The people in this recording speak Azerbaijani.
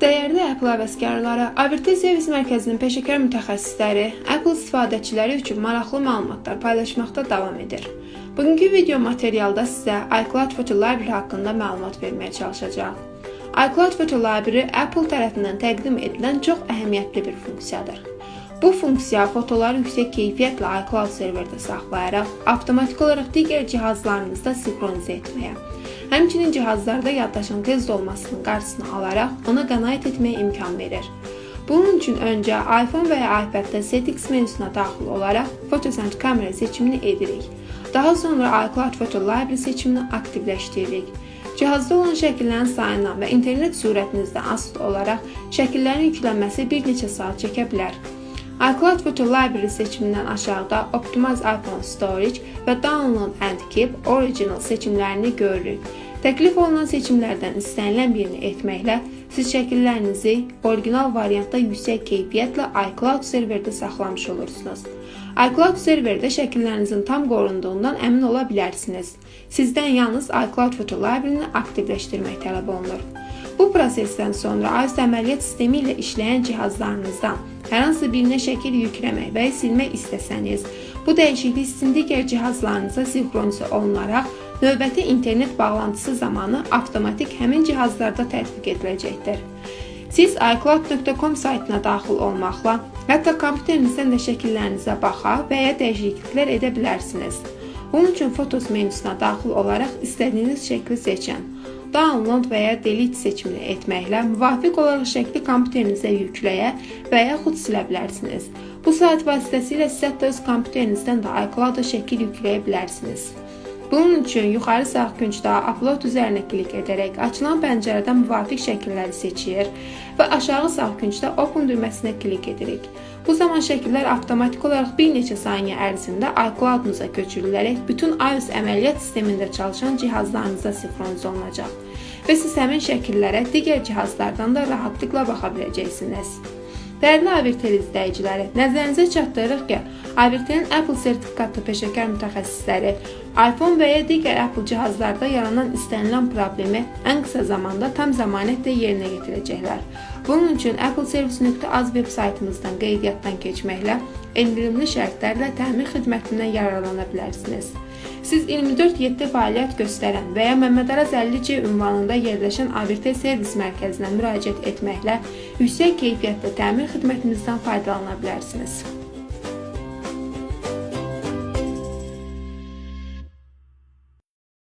Dəyərli Apple həvəskarları, Avirtel Servis Mərkəzinin peşəkar mütəxəssisləri Apple istifadəçiləri üçün maraqlı məlumatlar paylaşmaqda davam edir. Bugünkü video materialda sizə iCloud Photo Library haqqında məlumat verməyə çalışacaq. iCloud Photo Library Apple tərəfindən təqdim edilən çox əhəmiyyətli bir funksiyadır. Bu funksiya fotoları yüksək keyfiyyətlə iCloud serverdə saxlayaraq avtomatik olaraq digər cihazlarınızda sinxronizə etməyə, həmçinin cihazlarda yaddaşın tez dolmasının qarşısını alaraq ona qənaət etməyə imkan verir. Bunun üçün öncə iPhone və ya iPad-da Settings menüsünə daxil olaraq Photosend kamera seçimini edirik. Daha sonra iCloud Photo Library seçimini aktivləşdiririk. Cihazda olan şəkillərin sayından və internet sürətinizdən asılı olaraq şəkillərin yüklənməsi bir neçə saat çəkə bilər. iCloud Photo Library seçimindən aşağıda Optimize iPhone Storage və Download and Keep Original seçimlərini görürük. Təklif olunan seçimlərdən istənilən birini etməklə siz şəkillərinizi orijinal variantda yüksək keyfiyyətlə iCloud serverdə saxlamış olursunuz. iCloud serverdə şəkillərinizin tam qorunduğundan əmin ola bilərsiniz. Sizdən yalnız iCloud Photo Library-ni aktivləşdirmək tələb olunur. Bu prosesdən sonra iOS əməliyyat sistemi ilə işləyən cihazlarınızdan hər hansı birinə şəkil yükləmək və ya silmək istəsəniz, bu dəyişiklik sizin digər cihazlarınıza sinxronizə olunaraq növbəti internet bağlantısı zamanı avtomatik həmin cihazlarda tətbiq ediləcəkdir. Siz iCloud.com saytına daxil olmaqla, hətta kompüterinizdən də şəkillərinizə baxa və ya dəyişikliklər edə bilərsiniz. Bunun üçün Photos menüsünə daxil olaraq istədiyiniz şəkli seçin. Download və ya Delete seçimini etməklə müvafiq olaraq şəkli kompüterinizə yükləyə və yaxud silə bilərsiniz. Bu sayt vasitəsilə siz hətta öz kompüterinizdən də iCloud-a şəkil yükləyə bilərsiniz. Bunun üçün yuxarı sağ küncdə Upload üzərinə klik edərək açılan pəncərədən müvafiq şəkilləri seçir və aşağı sağ küncdə Open düyməsinə klik edirik. Bu zaman şəkillər avtomatik olaraq bir neçə saniyə ərzində iCloud-unuza köçürülərək bütün iOS əməliyyat sistemində çalışan cihazlarınıza sinxronizə olunacaq və siz həmin şəkillərə digər cihazlardan da rahatlıqla baxa biləcəksiniz. Dəyərli Avirtel izləyiciləri, nəzərinizə çatdırırıq ki, Avirtelin Apple sertifikatlı peşəkar mütəxəssisləri iPhone və ya digər Apple cihazlarda yaranan istənilən problemi ən qısa zamanda tam zəmanətlə yerinə yetirəcəklər. Bunun üçün appleservice.az veb saytımızdan qeydiyyatdan keçməklə endirimli şərtlərlə təmin xidmətindən yararlana bilərsiniz. Siz 24/7 fəaliyyət göstərən və ya Məmməd Araz 50C ünvanında yerləşən Avirtel Servis Mərkəzinə müraciət etməklə yüksək keyfiyyətli təmin xidmətimizdən faydalana bilərsiniz.